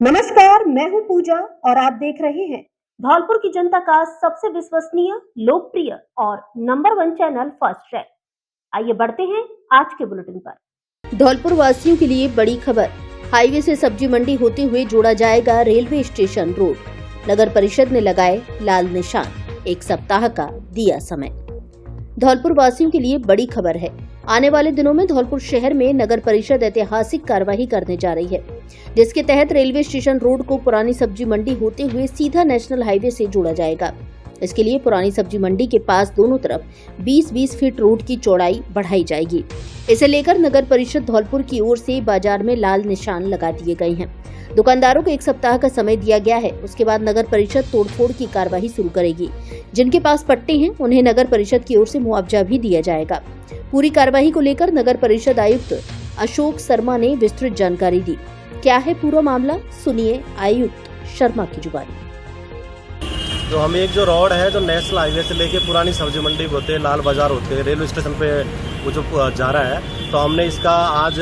नमस्कार, मैं हूं पूजा और आप देख रहे हैं धौलपुर की जनता का सबसे विश्वसनीय, लोकप्रिय और नंबर 1 चैनल फर्स्ट ट्रैक। आइए बढ़ते हैं आज के बुलेटिन पर। धौलपुर वासियों के लिए बड़ी खबर। हाईवे से सब्जी मंडी होते हुए जोड़ा जाएगा रेलवे स्टेशन रोड। नगर परिषद ने लगाए लाल निशान। एक सप्ताह का दिया समय। धौलपुर वासियों के लिए बड़ी खबर है। आने वाले दिनों में धौलपुर शहर में नगर परिषद ऐतिहासिक कार्यवाही करने जा रही है, जिसके तहत रेलवे स्टेशन रोड को पुरानी सब्जी मंडी होते हुए सीधा नेशनल हाईवे से जोड़ा जाएगा। इसके लिए पुरानी सब्जी मंडी के पास दोनों तरफ 20-20 फीट रोड की चौड़ाई बढ़ाई जाएगी। इसे लेकर नगर परिषद धौलपुर की ओर से बाजार में लाल निशान लगा दिए गए हैं। दुकानदारों को एक सप्ताह का समय दिया गया है। उसके बाद नगर परिषद तोड़फोड़ की कार्यवाही शुरू करेगी। जिनके पास पट्टे हैं उन्हें नगर परिषद की ओर से मुआवजा भी दिया जाएगा। पूरी कार्यवाही को लेकर नगर परिषद आयुक्त अशोक शर्मा ने विस्तृत जानकारी दी। क्या है पूरा मामला, सुनिए आयुक्त शर्मा की जुबानी। जो हम एक जो रोड है जो नेशनल हाईवे से लेके पुरानी सब्जी मंडी होते लाल बाजार होते हैं रेलवे स्टेशन पे वो जो जा रहा है, तो हमने इसका आज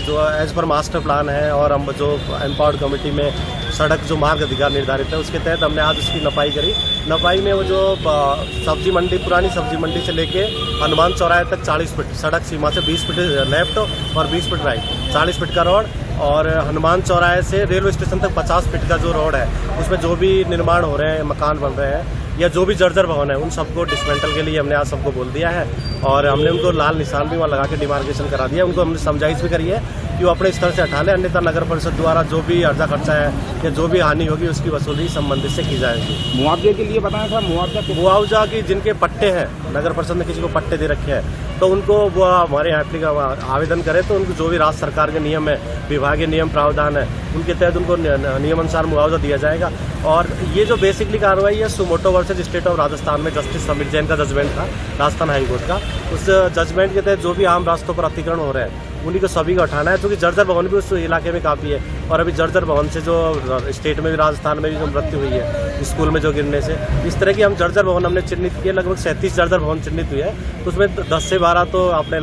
जो एज पर मास्टर प्लान है और हम जो एम्पावर्ड कमेटी में सड़क जो मार्ग अधिकार निर्धारित है उसके तहत हमने आज उसकी नपाई करी। नपाई में वो जो सब्जी मंडी पुरानी सब्जी मंडी से लेके हनुमान चौराहे तक 40 फीट सड़क सीमा से 20 फीट लेफ्ट और 20 फीट राइट 40 फीट का रोड, और हनुमान चौराहे से रेलवे स्टेशन तक 50 फीट का जो रोड है उसमें जो भी निर्माण हो रहे हैं, मकान बन रहे हैं या जो भी जर्जर भवन है उन सबको डिसमेंटल के लिए हमने आज सबको बोल दिया है। और हमने उनको लाल निशान भी वहाँ लगा के डिमार्केशन करा दिया। उनको हमने समझाइश भी करी है कि वो अपने स्तर से हटा ले, अन्यथा नगर परिषद द्वारा जो भी अर्जा खर्चा है या जो भी हानि होगी उसकी वसूली संबंधित से की जाएगी। मुआवजे के लिए बताया था, मुआवजा की जिनके पट्टे हैं नगर परिषद ने किसी को पट्टे दे रखे हैं तो उनको वो हमारे यहाँ आवेदन करें तो उनको जो भी राज्य सरकार के नियम है, विभागीय नियम प्रावधान है उनके तहत उनको नियम अनुसार मुआवजा दिया जाएगा। और ये जो बेसिकली कार्रवाई है suo motu versus state of Rajasthan में जस्टिस समीर जैन का जजमेंट था राजस्थान हाई कोर्ट का, उस जजमेंट के तहत जो भी आम रास्तों पर अतिक्रमण हो रहे हैं उन्हीं को सभी को हटाना है, क्योंकि जर्जर भवन भी उस इलाके में काफ़ी है। और अभी जर्जर भवन से जो स्टेट में भी राजस्थान में भी जो मृत्यु हुई है स्कूल में जो गिरने से, इस तरह की हम जर्जर भवन हमने चिन्हित किए। लगभग 37 जर्जर भवन चिन्हित हुए हैं, तो उसमें 10 से 12 तो अपने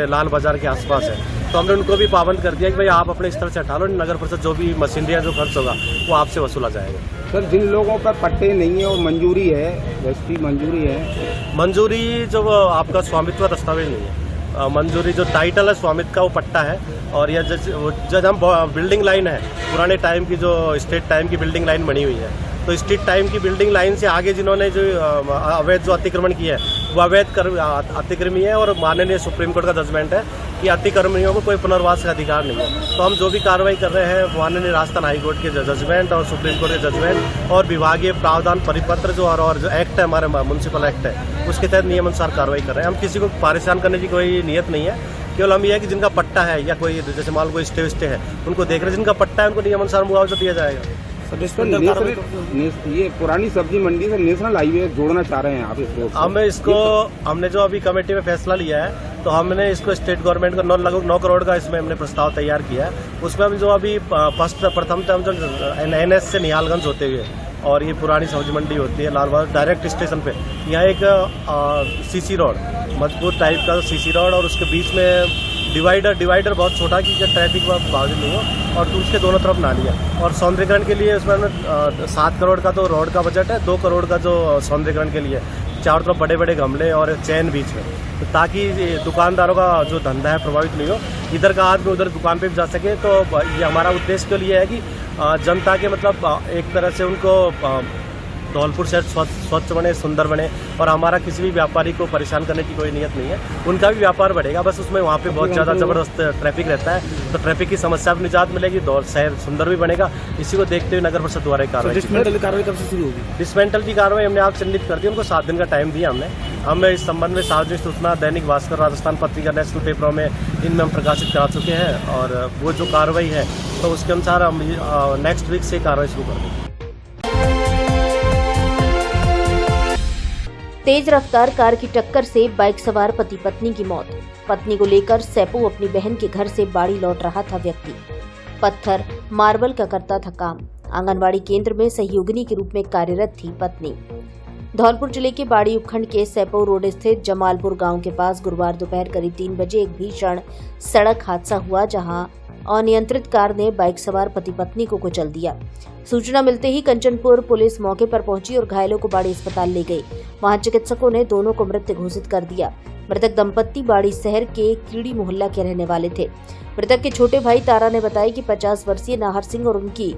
लाल बाजार के आसपास है। तो हमने उनको भी पाबंद कर दिया कि भाई आप अपने स्तर से हटा लो, नगर परिषद जो भी मशीनरी जो खर्च होगा वो आपसे वसूला जाएगा। सर, जिन लोगों पर पट्टे नहीं है और मंजूरी है, रजिस्ट्री मंजूरी है, मंजूरी जो आपका स्वामित्व दस्तावेज नहीं है, मंजूरी जो टाइटल है स्वामित्व का वो पट्टा है। और यह जब हम बिल्डिंग लाइन है पुराने टाइम की जो स्टेट टाइम की बिल्डिंग लाइन बनी हुई है, तो स्टेट टाइम की बिल्डिंग लाइन से आगे जिन्होंने जो अवैध जो अतिक्रमण किया है वो अवैध अतिक्रमी है। और माननीय सुप्रीम कोर्ट का जजमेंट है कि अतिक्रमणियों को कोई पुनर्वास का अधिकार नहीं है। तो हम जो भी कार्रवाई कर रहे हैं माननीय राजस्थान हाई कोर्ट के जजमेंट और सुप्रीम कोर्ट के जजमेंट और विभागीय प्रावधान परिपत्र और जो एक्ट है हमारे म्युनिसिपल एक्ट है उसके तहत नियम अनुसार कार्रवाई कर रहे हैं। हम किसी को परेशान करने की कोई नियत नहीं है, केवल हम ये है कि जिनका पट्टा है या कोई जैसे मान कोई स्टे है उनको देख रहे हैं, जिनका पट्टा है उनको नियम अनुसार मुआवजा दिया जाएगा। ये पुरानी सब्जी मंडी से नेशनल हाईवे जोड़ना चाह रहे हैं आप इसको? हमने जो अभी कमेटी में फैसला लिया है तो हमने इसको स्टेट गवर्नमेंट को लगभग 9 करोड़ का इसमें हमने प्रस्ताव तैयार किया है। उसमें हम जो अभी प्रथम हम जो NS से निहालगंज होते हुए और ये पुरानी सब्जी मंडी होती है लाल बाजार डायरेक्ट स्टेशन पे, यहाँ एक CC रोड मजबूत टाइप का CC रोड और उसके बीच में डिवाइडर बहुत छोटा कि ट्रैफिक बाधित नहीं हो और उसके दोनों तरफ नालियाँ। और सौंदर्यीकरण के लिए उसमें 7 करोड़ का तो रोड का बजट है, 2 करोड़ का जो सौंदर्यीकरण के लिए चारों तरफ बड़े बड़े गमले और चैन बीच में, तो ताकि दुकानदारों का जो धंधा है प्रभावित नहीं हो, इधर का आदमी उधर दुकान पे भी जा सके। तो ये हमारा उद्देश्य के लिए है कि जनता के मतलब एक तरह से उनको धौलपुर शहर स्वच्छ बने, सुंदर बने। और हमारा किसी भी व्यापारी को परेशान करने की कोई नियत नहीं है, उनका भी व्यापार बढ़ेगा। बस उसमें वहाँ पे बहुत ज़्यादा ज़बरदस्त ट्रैफिक रहता है, तो ट्रैफिक की समस्या भी निजात मिलेगी, शहर सुंदर भी बनेगा। इसी को देखते हुए नगर परिषद द्वारा कार्रवाई कब से शुरू होगी? डिसमेंटल की कार्रवाई हमने आप चिन्हित कर दी, उनको 7 दिन का टाइम दिया हमने। हमें इस संबंध में सार्वजनिक सूचना दैनिक भास्कर, राजस्थान पत्रिका, नेशनल पेपरों में इनमें हम प्रकाशित करा चुके हैं। और वो जो कार्रवाई है तो उसके अनुसार हम नेक्स्ट वीक से कार्रवाई शुरू कर देंगे। तेज रफ्तार कार की टक्कर से बाइक सवार पति पत्नी की मौत। पत्नी को लेकर सैपू अपनी बहन के घर से बाड़ी लौट रहा था व्यक्ति। पत्थर मार्बल का करता था काम। आंगनवाड़ी केंद्र में सहयोगिनी के रूप में कार्यरत थी पत्नी। धौलपुर जिले के बाड़ी उपखंड के सैपू रोड स्थित जमालपुर गांव के पास गुरुवार दोपहर करीब 3 बजे एक भीषण सड़क हादसा हुआ, जहां अनियंत्रित कार ने बाइक सवार पति पत्नी को कुचल दिया। सूचना मिलते ही कंचनपुर पुलिस मौके पर पहुंची और घायलों को बाड़ी अस्पताल ले गई। वहां चिकित्सकों ने दोनों को मृत घोषित कर दिया। मृतक दंपत्ति बाड़ी शहर के कीड़ी मोहल्ला के रहने वाले थे। मृतक के छोटे भाई तारा ने बताया कि 50 वर्षीय नाहर सिंह और उनकी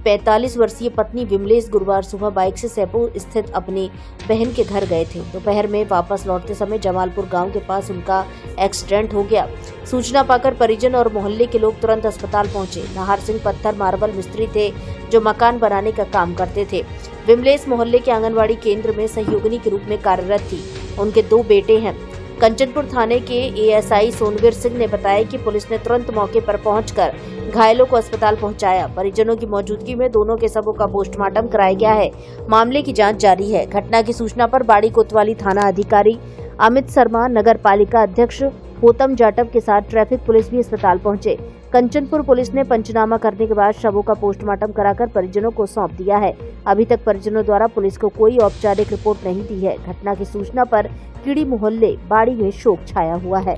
45 वर्षीय पत्नी विमलेश गुरुवार सुबह बाइक से सैपो स्थित अपनी बहन के घर गए थे। दोपहर में वापस लौटते समय जमालपुर गांव के पास उनका एक्सीडेंट हो गया। सूचना पाकर परिजन और मोहल्ले के लोग तुरंत अस्पताल पहुंचे। नाहर सिंह पत्थर मार्बल मिस्त्री थे जो मकान बनाने का काम करते थे। विमलेश मोहल्ले के आंगनबाड़ी केंद्र में सहयोगिनी के रूप में कार्यरत थी। उनके 2 बेटे हैं। कंचनपुर थाने के एएसआई सोनवीर सिंह ने बताया कि पुलिस ने तुरंत मौके पर पहुंचकर घायलों को अस्पताल पहुंचाया। परिजनों की मौजूदगी में दोनों के शवों का पोस्टमार्टम कराया गया है। मामले की जांच जारी है। घटना की सूचना पर बाड़ी कोतवाली थाना अधिकारी अमित शर्मा, नगर पालिका अध्यक्ष होतम जाटव के साथ ट्रैफिक पुलिस भी अस्पताल पहुंचे। कंचनपुर पुलिस ने पंचनामा करने के बाद शवों का पोस्टमार्टम कराकर परिजनों को सौंप दिया है। अभी तक परिजनों द्वारा पुलिस को कोई औपचारिक रिपोर्ट नहीं दी है। घटना की सूचना पर कीड़ी मोहल्ले बाड़ी में शोक छाया हुआ है।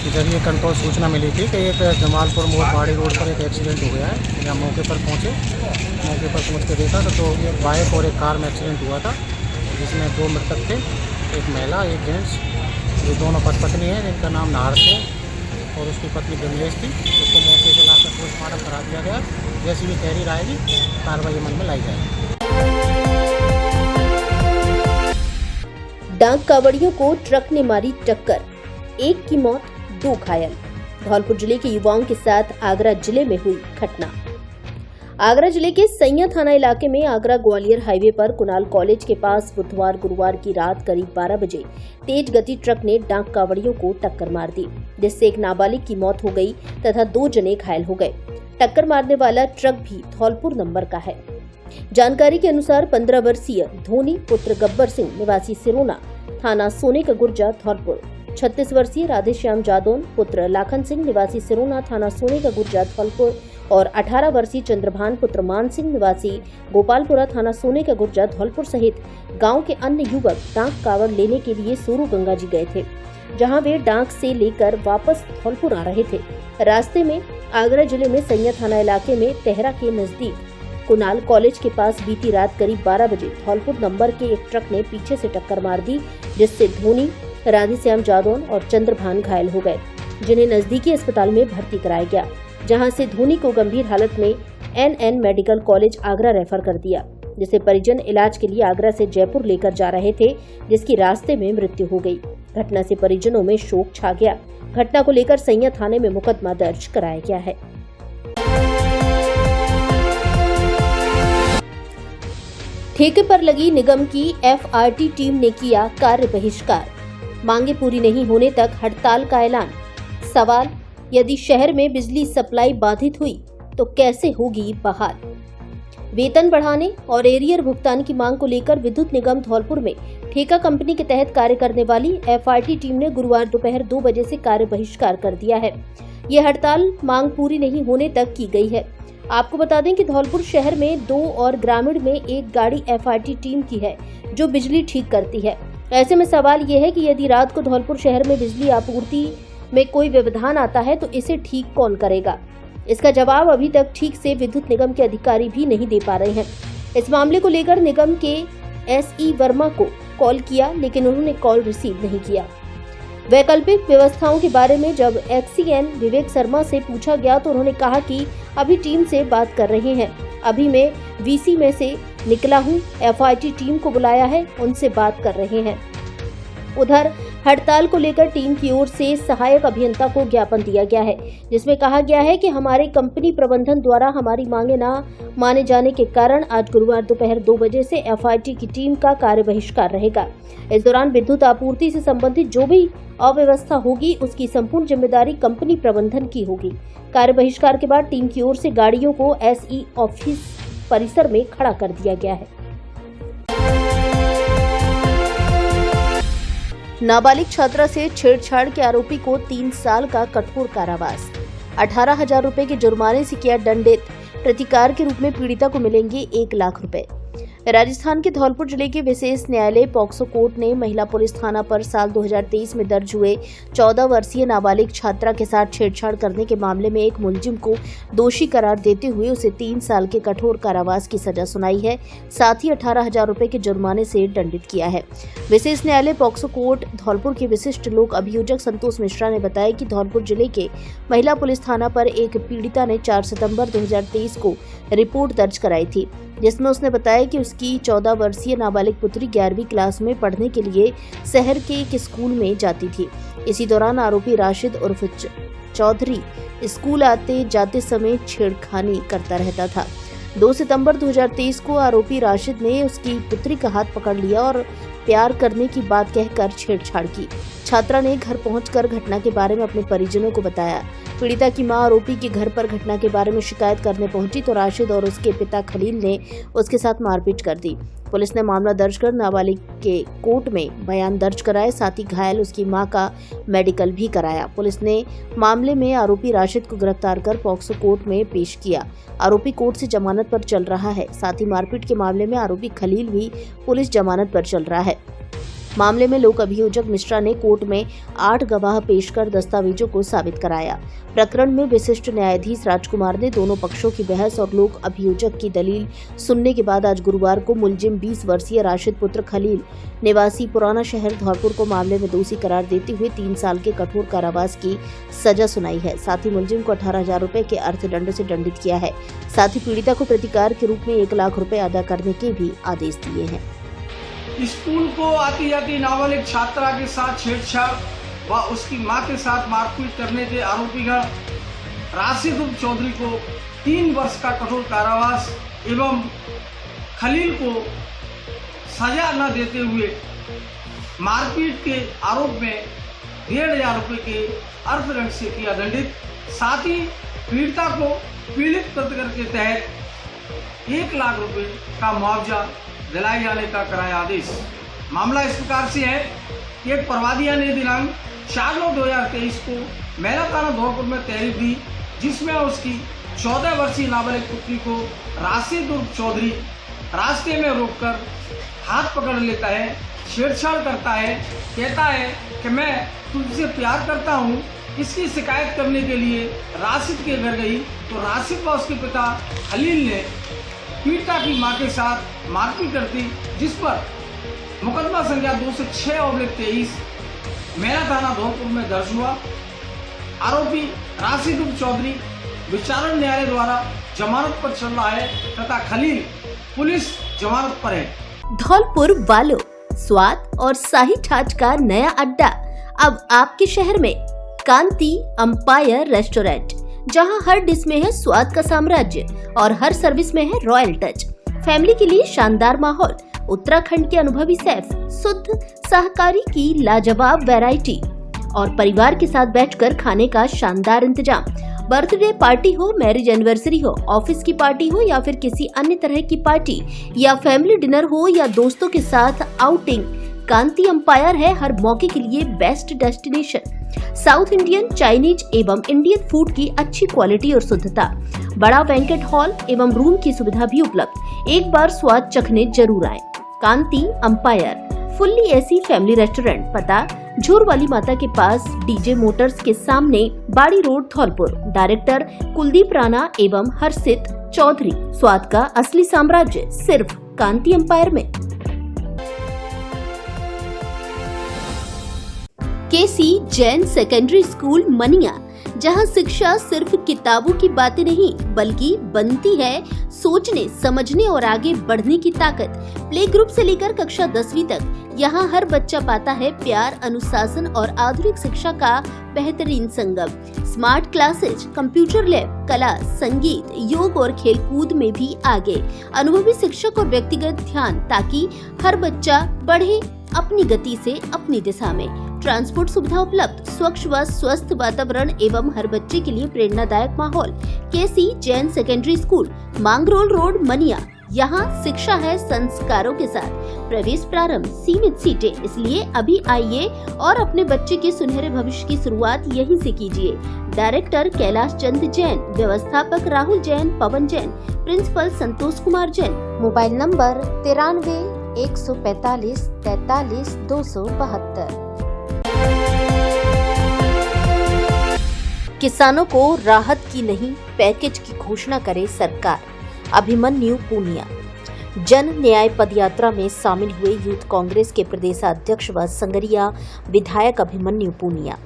इधर ये कंट्रोल सूचना मिली थी कि एक जमालपुर मोड़ बाड़ी रोड पर एक एक्सीडेंट हो गया है। यहाँ मौके पर पहुँचे, मौके पर पहुँच के देखा तो एक बाइक और एक कार में एक्सीडेंट हुआ था, जिसमें 2 मृतक थे, एक महिला एक जेंट्स। ये दोनों पत्नी हैं जिनका नाम नाहर सिंह और उसकी पत्नी विमलेश थी। उसको मौके पर लाकर पोस्टमार्टम करा दिया गया। जैसी भी तहरीर आएगी कार्रवाई अमल में लाई जाएगी। डाक कावड़ियों को ट्रक ने मारी टक्कर, 1 की मौत 2 घायल। धौलपुर जिले के युवाओं के साथ आगरा जिले में हुई घटना। आगरा जिले के सैया थाना इलाके में आगरा ग्वालियर हाईवे पर कुणाल कॉलेज के पास बुधवार गुरुवार की रात करीब 12 बजे तेज गति ट्रक ने डाक कावड़ियों को टक्कर मार दी, जिससे एक नाबालिग की मौत हो गई तथा 2 जने घायल हो गए। टक्कर मारने वाला ट्रक भी धौलपुर नंबर का है। जानकारी के अनुसार 15 वर्षीय धोनी पुत्र गब्बर सिंह निवासी सिरोना थाना सोने का गुर्जा धौलपुर, 36 वर्षीय राधेश्याम जादौन पुत्र लाखन सिंह निवासी सिरोना थाना सोने का गुर्जा धौलपुर और 18 वर्षीय चंद्रभान पुत्र मान सिंह निवासी गोपालपुरा थाना सोने का गुर्जा धौलपुर सहित गांव के अन्य युवक डाक कावड़ लेने के लिए सोरू गंगा जी गए थे, जहां वे डाक से लेकर वापस धौलपुर आ रहे थे। रास्ते में आगरा जिले में सैया थाना इलाके में तेहरा के नजदीक कुणाल कॉलेज के पास बीती रात करीब 12 बजे धौलपुर नंबर के एक ट्रक ने पीछे से टक्कर मार दी, जिससे धोनी, राधेश्याम जादौन और चंद्रभान घायल हो गए, जिन्हें नजदीकी अस्पताल में भर्ती कराया गया, जहां से धोनी को गंभीर हालत में NN medical college Agra refer कर दिया, जिसे परिजन इलाज के लिए आगरा से जयपुर लेकर जा रहे थे, जिसकी रास्ते में मृत्यु हो गई। घटना से परिजनों में शोक छा गया। घटना को लेकर सैया थाने में मुकदमा दर्ज कराया गया है। ठेके पर लगी निगम की FRT टीम ने किया कार्य बहिष्कार। मांगे पूरी नहीं होने तक हड़ताल का ऐलान। सवाल, यदि शहर में बिजली सप्लाई बाधित हुई तो कैसे होगी बहाल? वेतन बढ़ाने और एरियर भुगतान की मांग को लेकर विद्युत निगम धौलपुर में ठेका कंपनी के तहत कार्य करने वाली FRT टीम ने गुरुवार दोपहर 2 बजे से कार्य बहिष्कार कर दिया है। यह हड़ताल मांग पूरी नहीं होने तक की गई है। आपको बता दें कि धौलपुर शहर में 2 और ग्रामीण में 1 गाड़ी FRT टीम की है जो बिजली ठीक करती है। ऐसे में सवाल ये है कि यदि रात को धौलपुर शहर में बिजली आपूर्ति में कोई व्यवधान आता है तो इसे ठीक कौन करेगा? इसका जवाब अभी तक ठीक से विद्युत निगम के अधिकारी भी नहीं दे पा रहे हैं। इस मामले को लेकर निगम के SE वर्मा को कॉल किया, लेकिन उन्होंने कॉल रिसीव नहीं किया। वैकल्पिक व्यवस्थाओं के बारे में जब XCN विवेक शर्मा से पूछा गया तो उन्होंने कहा कि अभी टीम से बात कर रहे हैं। अभी मैं VC में से निकला हूं, FRT टीम को बुलाया है, उनसे बात कर रहे हैं। उधर हड़ताल को लेकर टीम की ओर से सहायक अभियंता को ज्ञापन दिया गया है, जिसमें कहा गया है कि हमारे कंपनी प्रबंधन द्वारा हमारी मांगे न माने जाने के कारण आज गुरुवार दोपहर 2 बजे से FRT की टीम का कार्य बहिष्कार रहेगा। इस दौरान विद्युत आपूर्ति से संबंधित जो भी अव्यवस्था होगी उसकी संपूर्ण जिम्मेदारी कंपनी प्रबंधन की होगी। कार्य बहिष्कार के बाद टीम की ओर से गाड़ियों को SE ऑफिस परिसर में खड़ा कर दिया गया है। नाबालिग छात्रा से छेड़छाड़ के आरोपी को 3 साल का कठोर कारावास, 18,000 रुपए के जुर्माने से किया दंडित। प्रतिकार के रूप में पीड़िता को मिलेंगे 1 लाख रुपए। राजस्थान के धौलपुर जिले के विशेष न्यायालय पॉक्सो कोर्ट ने महिला पुलिस थाना पर साल 2023 में दर्ज हुए 14 वर्षीय नाबालिग छात्रा के साथ छेड़छाड़ करने के मामले में एक मुलजिम को दोषी करार देते हुए उसे 3 साल के कठोर कारावास की सजा सुनाई है। साथ ही 18,000 रुपए के जुर्माने से दंडित किया है। विशेष न्यायालय पॉक्सो कोर्ट धौलपुर के विशिष्ट लोक अभियोजक संतोष मिश्रा ने बताया कि धौलपुर जिले के महिला पुलिस थाना पर एक पीड़िता ने 4 सितंबर 2023 को रिपोर्ट दर्ज कराई थी, जिसमें उसने बताया कि उसकी 14 वर्षीय नाबालिग पुत्री 11वीं क्लास में पढ़ने के लिए शहर के एक स्कूल में जाती थी। इसी दौरान आरोपी राशिद उर्फ चौधरी स्कूल आते जाते समय छेड़खानी करता रहता था। 2 सितंबर 2023 को आरोपी राशिद ने उसकी पुत्री का हाथ पकड़ लिया और प्यार करने की बात कहकर छेड़छाड़ की। छात्रा ने घर पहुंचकर घटना के बारे में अपने परिजनों को बताया। पीड़िता की मां आरोपी के घर पर घटना के बारे में शिकायत करने पहुंची तो राशिद और उसके पिता खलील ने उसके साथ मारपीट कर दी। पुलिस ने मामला दर्ज कर नाबालिग के कोर्ट में बयान दर्ज कराए, साथ ही घायल उसकी मां का मेडिकल भी कराया। पुलिस ने मामले में आरोपी राशिद को गिरफ्तार कर पॉक्सो कोर्ट में पेश किया। आरोपी कोर्ट से जमानत पर चल रहा है। साथ ही मारपीट के मामले में आरोपी खलील भी पुलिस जमानत पर चल रहा है। मामले में लोक अभियोजक मिश्रा ने कोर्ट में 8 गवाह पेश कर दस्तावेजों को साबित कराया। प्रकरण में विशिष्ट न्यायाधीश राजकुमार ने दोनों पक्षों की बहस और लोक अभियोजक की दलील सुनने के बाद आज गुरुवार को मुलजिम 20 वर्षीय राशिद पुत्र खलील निवासी पुराना शहर धौलपुर को मामले में दोषी करार देते हुए 3 साल के कठोर कारावास की सजा सुनाई है। साथ ही मुलजिम को 18,000 रुपए के अर्थदंड से दंडित किया है। साथ ही पीड़िता को प्रतिकार के रूप में 1 लाख रुपए अदा करने के भी आदेश दिए हैं। स्कूल को आती जाती नाबालिग छात्रा के साथ छेड़छाड़ व उसकी मां के साथ मारपीट करने के आरोपीगण राशिद उर्फ चौधरी को 3 वर्ष का कठोर कारावास एवं खलील को सजा न देते हुए मारपीट के आरोप में 1,500 रुपये के अर्थदंड से किया दंडित। साथ ही पीड़िता को पीड़ित प्रतिकर के तहत 1 लाख रुपये का मुआवजा दिलाए जाने का कराया आदेश। मामला इस प्रकार से है कि एक परवादिया ने दिनांक 4/9/2023 को महिला थाना धौलपुर में तहरीर दी, जिसमें उसकी 14 वर्षीय नाबालिग पुत्री को राशिद उर्फ चौधरी रास्ते में रोककर हाथ पकड़ लेता है, छेड़छाड़ करता है, कहता है कि मैं तुझसे प्यार करता हूँ। इसकी शिकायत करने के लिए राशिद के घर गई तो राशिद व उसके पिता खलील ने पीड़िता की मां के साथ मारपीट कर दी, जिस पर मुकदमा संख्या 206/23 मेरा थाना धौलपुर में दर्ज हुआ। आरोपी राशिद उर्फ चौधरी विचारण न्यायालय द्वारा जमानत पर चल रहा है तथा खलील पुलिस जमानत पर है। धौलपुर वालों, स्वाद और शाही छाछ का नया अड्डा अब आपके शहर में। कांति अंपायर रेस्टोरेंट, जहां हर डिश में है स्वाद का साम्राज्य और हर सर्विस में है रॉयल टच। फैमिली के लिए शानदार माहौल, उत्तराखंड के अनुभवी शेफ, शुद्ध शाकाहारी की लाजवाब वैरायटी और परिवार के साथ बैठकर खाने का शानदार इंतजाम। बर्थडे पार्टी हो, मैरिज एनिवर्सरी हो, ऑफिस की पार्टी हो या फिर किसी अन्य तरह की पार्टी या फैमिली डिनर हो या दोस्तों के साथ आउटिंग, कांति अंपायर है हर मौके के लिए best destination. South Indian, Chinese एवं इंडियन फूड की अच्छी क्वालिटी और शुद्धता, बड़ा बैंकेट हॉल एवं रूम की सुविधा भी उपलब्ध। एक बार स्वाद चखने जरूर आए। Kanti empire fully AC family restaurant, पता झूर वाली माता के पास, डीजे मोटर्स के सामने, बाड़ी रोड, धौलपुर। डायरेक्टर कुलदीप राणा एवं हर्षित चौधरी। स्वाद का असली साम्राज्य सिर्फ कांति अंपायर में। केसी जैन सेकेंडरी स्कूल मनिया, जहां शिक्षा सिर्फ किताबों की बातें नहीं बल्कि बनती है सोचने, समझने और आगे बढ़ने की ताकत। प्ले ग्रुप से लेकर कक्षा 10वीं तक यहाँ हर बच्चा पाता है प्यार, अनुशासन और आधुनिक शिक्षा का बेहतरीन संगम। स्मार्ट क्लासेज, कंप्यूटर लैब, कला, संगीत, योग और खेलकूद में भी आगे। अनुभवी शिक्षक और व्यक्तिगत ध्यान, ताकि हर बच्चा बढ़े अपनी गति से अपनी दिशा में। ट्रांसपोर्ट सुविधा उपलब्ध, स्वच्छ व स्वस्थ वातावरण एवं हर बच्चे के लिए प्रेरणादायक माहौल। KC Jain secondary school, Mangrol road, Maniya. यहाँ शिक्षा है संस्कारों के साथ। प्रवेश प्रारंभ, सीमित सीटें, इसलिए अभी आइए और अपने बच्चे के सुनहरे भविष्य की शुरुआत यहीं से कीजिए। डायरेक्टर कैलाश चंद जैन, व्यवस्थापक Rahul Jain, Pawan Jain, principal Santosh Kumar Jain. Mobile number 93 145 43 272। किसानों को राहत की नहीं, पैकेज की घोषणा करे सरकार। अभिमन्यु पूनिया। जन न्याय पदयात्रा में शामिल हुए यूथ कांग्रेस के प्रदेशाध्यक्ष व संगरिया विधायक अभिमन्यु पूनिया।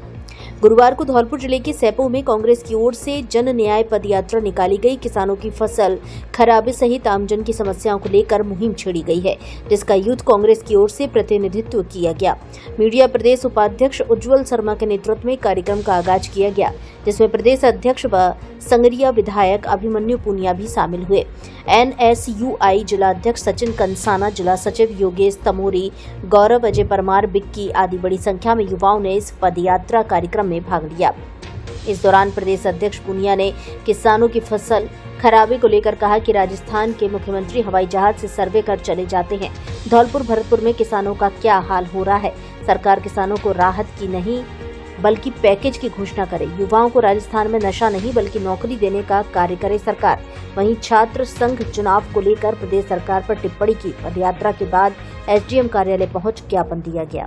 गुरुवार को धौलपुर जिले के सैपो में कांग्रेस की ओर से जन न्याय पदयात्रा निकाली गई। किसानों की फसल खराबे सहित आमजन की समस्याओं को लेकर मुहिम छेड़ी गई है, जिसका यूथ कांग्रेस की ओर से प्रतिनिधित्व किया गया। मीडिया प्रदेश उपाध्यक्ष उज्जवल शर्मा के नेतृत्व में कार्यक्रम का आगाज किया गया, जिसमें प्रदेश अध्यक्ष व संगरिया विधायक अभिमन्यु पूनिया भी शामिल हुए। NSUI जिलाध्यक्ष सचिन कंसाना, जिला सचिव योगेश तमोरी, गौरव, अजय परमार, बिक्की आदि बड़ी संख्या में युवाओं ने इस पदयात्रा कार्यक्रम में भाग लिया। इस दौरान प्रदेश अध्यक्ष पूनिया ने किसानों की फसल खराबे को लेकर कहा कि राजस्थान के मुख्यमंत्री हवाई जहाज से सर्वे कर चले जाते हैं। धौलपुर भरतपुर में किसानों का क्या हाल हो रहा है। सरकार किसानों को राहत की नहीं बल्कि पैकेज की घोषणा करे। युवाओं को राजस्थान में नशा नहीं बल्कि नौकरी देने का कार्य करे सरकार। वहीं छात्र संघ चुनाव को लेकर प्रदेश सरकार पर टिप्पणी की। पदयात्रा के बाद SDM कार्यालय पहुंच ज्ञापन दिया गया।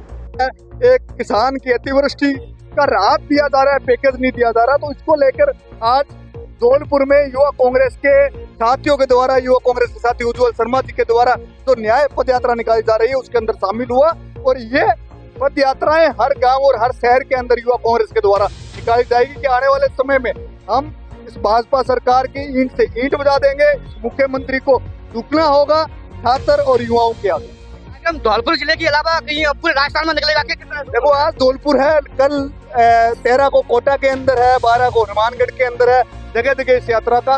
एक किसान की अतिवृष्टि का राहत दिया जा रहा है, पैकेज नहीं दिया जा रहा, तो इसको लेकर आज धौलपुर में युवा कांग्रेस के साथियों के द्वारा, युवा कांग्रेस के साथी उज्जवल शर्मा जी के द्वारा जो न्याय पदयात्रा निकाली जा रही है उसके अंदर शामिल हुआ। और ये पद यात्राएं हर गांव और हर शहर के अंदर युवा कांग्रेस के द्वारा निकाली जाएगी कि आने वाले समय में हम इस भाजपा सरकार की ईंट से ईंट बजा देंगे। मुख्यमंत्री को झुकना होगा छात्र और युवाओं के आगे। हम धौलपुर जिले के अलावा कहीं पूरे राजस्थान में निकलेगा? देखो आज धौलपुर है, कल 13 को कोटा के अंदर है, 12 को हनुमानगढ़ के अंदर है, जगह जगह इस यात्रा का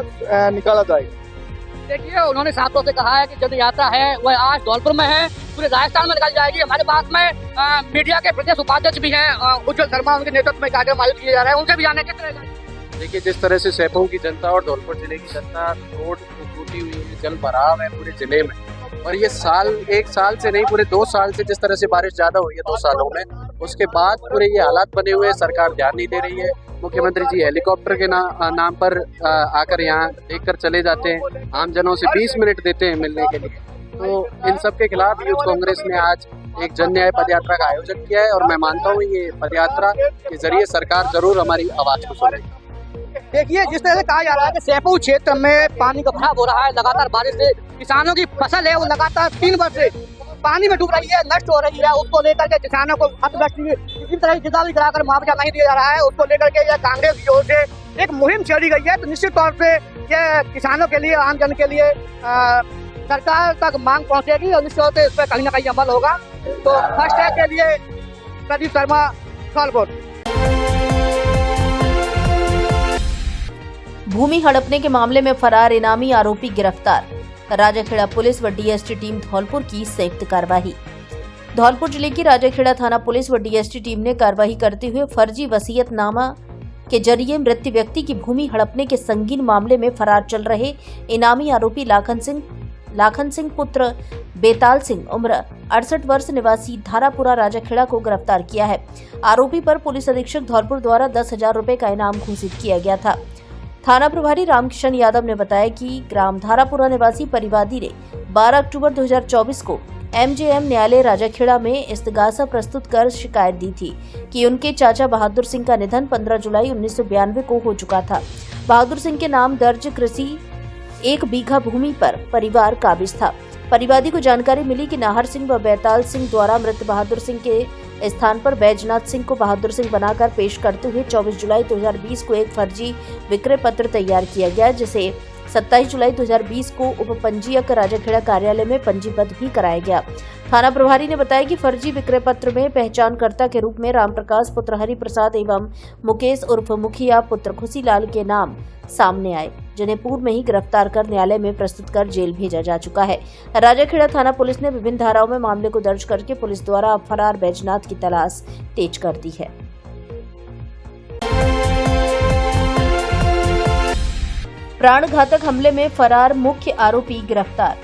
निकाला जाएगा। देखिए, उन्होंने साफ तौर से कहा है कि जन यात्रा है वह आज धौलपुर में है, पूरे राजस्थान में निकाली जाएगी। हमारे पास में मीडिया के प्रदेश उपाध्यक्ष भी हैं, उज्जवल शर्मा, उनके नेतृत्व में कार्यक्रम आयोजित किया जा रहा है, उनसे भी जाने किस तरह। देखिए, जिस तरह से सैपो की जनता और धौलपुर जिले की जनता रोड टूटी हुई है, जल भराव है पूरे जिले में, और ये एक साल से नहीं पूरे 2 साल से जिस तरह से बारिश ज्यादा हुई है 2 सालों में, उसके बाद पूरे ये हालात बने हुए, सरकार ध्यान नहीं दे रही है। मुख्यमंत्री जी हेलीकॉप्टर के नाम पर आकर यहाँ देख कर चले जाते हैं, आम जनों से 20 मिनट देते हैं मिलने के लिए। तो इन सब के खिलाफ यूथ कांग्रेस ने आज एक जन न्याय पदयात्रा का आयोजन किया है, और मैं मानता हूँ ये पदयात्रा के जरिए सरकार जरूर हमारी आवाज को सुनेगी। देखिए, जिस तरह से कहा जा रहा है कि सैपो क्षेत्र में पानी का भराव हो रहा है, लगातार बारिश से किसानों की फसल है वो लगातार 3 वर्ष से पानी में डूब रही है, नष्ट हो रही है। उसको लेकर के किसानों को किसी तरह की गिरदावरी कराकर मुआवजा नहीं दिया जा रहा है, उसको लेकर के कांग्रेस की ओर से एक मुहिम छेड़ी गई है। तो निश्चित तौर से ये किसानों के लिए, आम जन के लिए सरकार तक मांग पहुंचेगी और निश्चित तौर से इस पर कहीं ना कहीं अमल होगा। तो फर्स्ट टैग के लिए प्रदीप शर्मा, धौलपुर। भूमि हड़पने के मामले में फरार इनामी आरोपी गिरफ्तार। राजाखेड़ा पुलिस व DST टीम धौलपुर की संयुक्त कार्रवाई। धौलपुर जिले की राजाखेड़ा थाना पुलिस व DST टीम ने कार्रवाई करते हुए फर्जी वसीयतनामा के जरिए मृत व्यक्ति की भूमि हड़पने के संगीन मामले में फरार चल रहे इनामी आरोपी लाखन सिंह पुत्र बेताल सिंह उम्र 68 वर्ष निवासी धारापुरा राजाखेड़ा को गिरफ्तार किया है। आरोपी पर पुलिस अधीक्षक धौलपुर द्वारा 10,000 रुपए का इनाम घोषित किया गया था। थाना प्रभारी रामकिशन यादव ने बताया कि ग्राम धारापुरा निवासी परिवादी ने 12 अक्टूबर 2024 को MJM न्यायालय राजाखेड़ा में इस्तगासा प्रस्तुत कर शिकायत दी थी कि उनके चाचा बहादुर सिंह का निधन 15 जुलाई 1992 को हो चुका था। बहादुर सिंह के नाम दर्ज कृषि 1 बीघा भूमि पर परिवार काबिज था। परिवादी को जानकारी मिली कि नाहर सिंह व बेताल सिंह द्वारा मृत बहादुर सिंह के स्थान पर बैजनाथ सिंह को बहादुर सिंह बनाकर पेश करते हुए 24 जुलाई 2020 को एक फर्जी विक्रय पत्र तैयार किया गया, जिसे 27 जुलाई 2020 को उपपंजीयक राजाखेड़ा कार्यालय में पंजीबद्ध भी कराया गया। थाना प्रभारी ने बताया कि फर्जी विक्रय पत्र में पहचानकर्ता के रूप में रामप्रकाश पुत्र हरि प्रसाद एवं मुकेश उर्फ मुखिया पुत्र खुशीलाल के नाम सामने आए, जिन्हें पूर्व में ही गिरफ्तार कर न्यायालय में प्रस्तुत कर जेल भेजा जा चुका है। राजाखेड़ा थाना पुलिस ने विभिन्न धाराओं में मामले को दर्ज करके पुलिस द्वारा अब फरार बैजनाथ की तलाश तेज कर दी है। प्राणघातक हमले में फरार मुख्य आरोपी गिरफ्तार।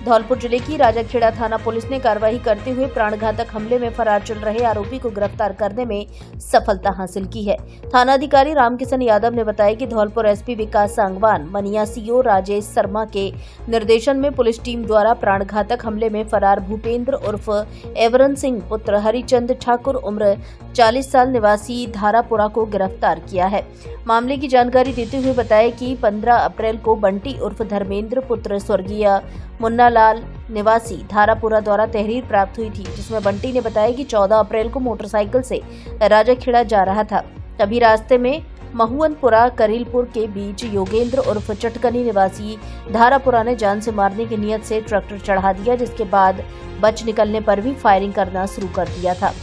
धौलपुर जिले की राजाखेड़ा थाना पुलिस ने कार्रवाई करते हुए प्राणघातक हमले में फरार चल रहे आरोपी को गिरफ्तार करने में सफलता हासिल की है। थाना अधिकारी रामकिशन यादव ने बताया कि धौलपुर एसपी विकास सांगवान, मनिया सीओ राजेश शर्मा के निर्देशन में पुलिस टीम द्वारा प्राणघातक हमले में फरार भूपेंद्र उर्फ एवरन सिंह पुत्र हरिचंद ठाकुर उम्र 40 साल निवासी धारापुरा को गिरफ्तार किया है। मामले की जानकारी देते हुए बताया कि 15 अप्रैल को बंटी उर्फ धर्मेंद्र पुत्र स्वर्गीय मुन्नालाल निवासी धारापुरा द्वारा तहरीर प्राप्त हुई थी, जिसमें बंटी ने बताया कि 14 अप्रैल को मोटरसाइकिल से राजाखेड़ा जा रहा था। तभी रास्ते में महुअनपुरा करीलपुर के बीच योगेंद्र उर्फ चटकनी निवासी धारापुरा ने जान से मारने की नियत से ट्रैक्टर चढ़ा दिया, जिसके बाद बच निकलने पर भी फायरिंग करना शुरू कर दिया था।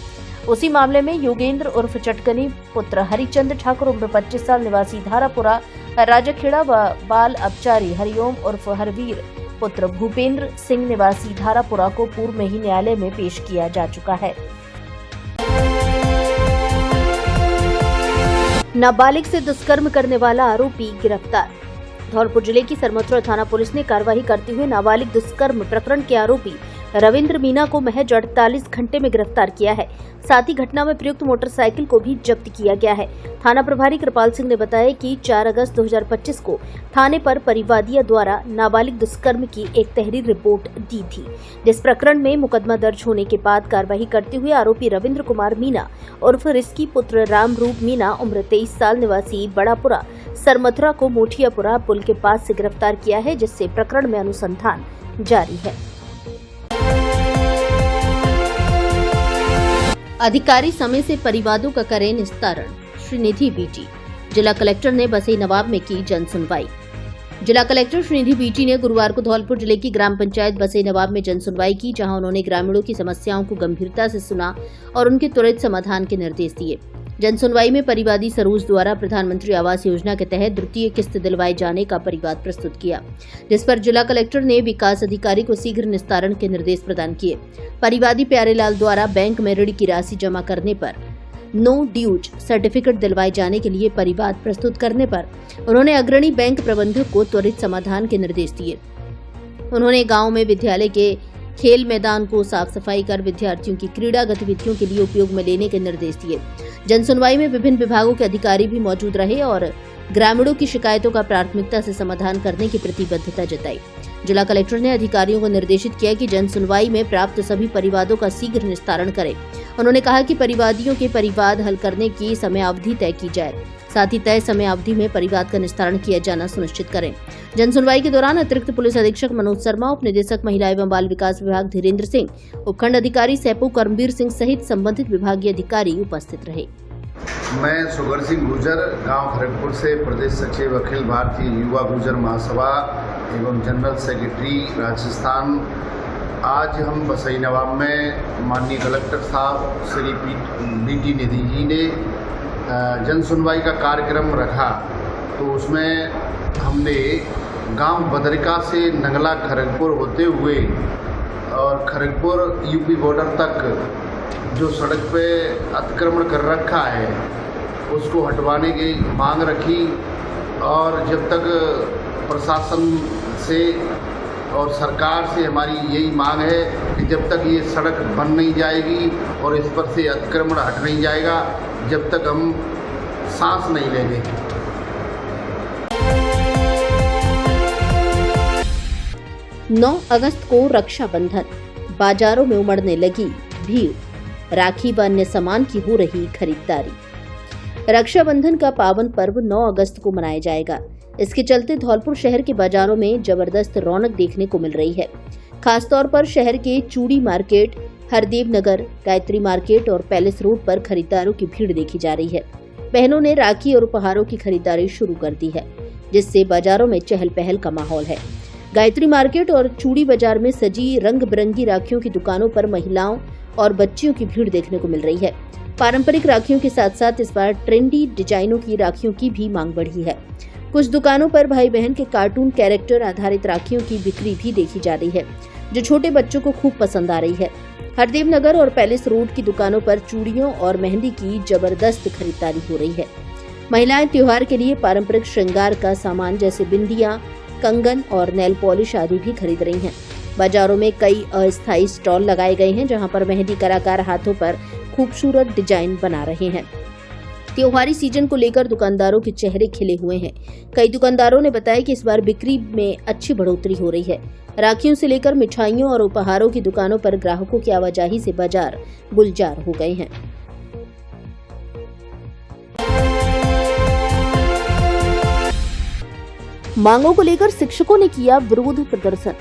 उसी मामले में योगेंद्र उर्फ चटकनी पुत्र हरिचंद ठाकुर उम्र 25 साल निवासी धारापुरा राजाखेड़ा व बाल अपचारी हरिओम उर्फ हरवीर पुत्र भूपेंद्र सिंह निवासी धारापुरा को पूर्व में ही न्यायालय में पेश किया जा चुका है। नाबालिग से दुष्कर्म करने वाला आरोपी गिरफ्तार। धौलपुर जिले की सरमथुरा थाना पुलिस ने कार्रवाई करते हुए नाबालिग दुष्कर्म प्रकरण के आरोपी रविंद्र मीना को महज 48 घंटे में गिरफ्तार किया है। साथ ही घटना में प्रयुक्त मोटरसाइकिल को भी जब्त किया गया है। थाना प्रभारी कृपाल सिंह ने बताया कि 4 अगस्त 2025 को थाने पर परिवादिया द्वारा नाबालिग दुष्कर्म की एक तहरीर रिपोर्ट दी थी, जिस प्रकरण में मुकदमा दर्ज होने के बाद कार्रवाई करते हुए आरोपी रविंद्र कुमार मीना उर्फ रिस्की पुत्र रामरूप मीना उम्र 23 साल निवासी बड़ापुरा सरमथुरा को मोठियापुरा पुल के पास से गिरफ्तार किया है, जिससे प्रकरण में अनुसंधान जारी है। अधिकारी समय से परिवादों का करें निस्तारण। श्रीनिधि बीटी। जिला कलेक्टर ने बसई नवाब में की जन सुनवाई। जिला कलेक्टर श्रीनिधि बीटी ने गुरुवार को धौलपुर जिले की ग्राम पंचायत बसई नवाब में जन सुनवाई की, जहां उन्होंने ग्रामीणों की समस्याओं को गंभीरता से सुना और उनके त्वरित समाधान के निर्देश दिए। जन सुनवाई में परिवादी सरोज द्वारा प्रधानमंत्री आवास योजना के तहत द्वितीय किस्त दिलवाए जाने का परिवाद प्रस्तुत किया, जिस पर जिला कलेक्टर ने विकास अधिकारी को शीघ्र निस्तारण के निर्देश प्रदान किए। परिवादी प्यारेलाल द्वारा बैंक में ऋण की राशि जमा करने पर नो ड्यूज सर्टिफिकेट दिलवाए जाने के लिए परिवाद प्रस्तुत करने पर उन्होंने अग्रणी बैंक प्रबंधक को त्वरित समाधान के निर्देश दिए। उन्होंने गाँव में विद्यालय के खेल मैदान को साफ सफाई कर विद्यार्थियों की क्रीड़ा गतिविधियों के लिए उपयोग में लेने के निर्देश दिए। जन सुनवाई में विभिन्न विभागों के अधिकारी भी मौजूद रहे और ग्रामीणों की शिकायतों का प्राथमिकता से समाधान करने की प्रतिबद्धता जताई। जिला कलेक्टर ने अधिकारियों को निर्देशित किया कि जन सुनवाई में प्राप्त सभी परिवादों का शीघ्र निस्तारण करें। उन्होंने कहा कि परिवादियों के परिवाद हल करने की समयावधि तय की जाए, साथ ही तय समय अवधि में परिवाद का निस्तारण किया जाना सुनिश्चित करें। जन सुनवाई के दौरान अतिरिक्त पुलिस अधीक्षक मनोज शर्मा, उप निदेशक महिला एवं बाल विकास विभाग धीरेन्द्र सिंह, उपखंड अधिकारी सैपू कर्मवीर सिंह सहित संबंधित विभागीय अधिकारी उपस्थित रहे। मैं सुगर सिंह गुर्जर, गांव खड़गपुर से प्रदेश सचिव अखिल भारतीय युवा गुर्जर महासभा एवं जनरल सेक्रेटरी राजस्थान। आज हम बसई नवाब में माननीय कलेक्टर साहब श्री बीटी निधि जी ने जन सुनवाई का कार्यक्रम रखा, तो उसमें हमने गांव बदरिका से नंगला खड़गपुर होते हुए और खड़गपुर यूपी बॉर्डर तक जो सड़क पे अतिक्रमण कर रखा है उसको हटवाने की मांग रखी, और जब तक प्रशासन से और सरकार से हमारी यही मांग है कि जब तक ये सड़क बन नहीं जाएगी और इस पर से अतिक्रमण हट नहीं जाएगा, जब तक हम सांस नहीं लेंगे। 9 अगस्त को रक्षाबंधन, बाजारों में उमड़ने लगी भीड़, राखी व अन्य सामान की हो रही खरीदारी। रक्षाबंधन का पावन पर्व 9 अगस्त को मनाया जाएगा। इसके चलते धौलपुर शहर के बाजारों में जबरदस्त रौनक देखने को मिल रही है। खासतौर पर शहर के चूड़ी मार्केट, हरदेव नगर, गायत्री मार्केट और पैलेस रोड पर खरीदारों की भीड़ देखी जा रही है। बहनों ने राखी और उपहारों की खरीदारी शुरू कर दी है, जिससे बाजारों में चहल पहल का माहौल है। गायत्री मार्केट और चूड़ी बाजार में सजी रंग बिरंगी राखियों की दुकानों पर महिलाओं और बच्चियों की भीड़ देखने को मिल रही है। पारंपरिक राखियों के साथ साथ इस बार ट्रेंडी डिजाइनों की राखियों की भी मांग बढ़ी है। कुछ दुकानों पर भाई बहन के कार्टून कैरेक्टर आधारित राखियों की बिक्री भी देखी जा रही है, जो छोटे बच्चों को खूब पसंद आ रही है। हरदेव नगर और पैलेस रोड की दुकानों पर चूड़ियों और मेहंदी की जबरदस्त खरीदारी हो रही है। महिलाएं त्योहार के लिए पारंपरिक श्रृंगार का सामान जैसे बिंदियां, कंगन और नेल पॉलिश आदि भी खरीद रही हैं। बाजारों में कई अस्थायी स्टॉल लगाए गए हैं जहां पर मेहंदी कलाकार हाथों पर खूबसूरत डिजाइन बना रहे हैं। त्योहारी सीजन को लेकर दुकानदारों के चेहरे खिले हुए हैं। कई दुकानदारों ने बताया कि इस बार बिक्री में अच्छी बढ़ोतरी हो रही है। राखियों से लेकर मिठाइयों और उपहारों की दुकानों पर ग्राहकों की आवाजाही से बाजार गुलजार हो गए हैं। मांगों को लेकर शिक्षकों ने किया विरोध प्रदर्शन।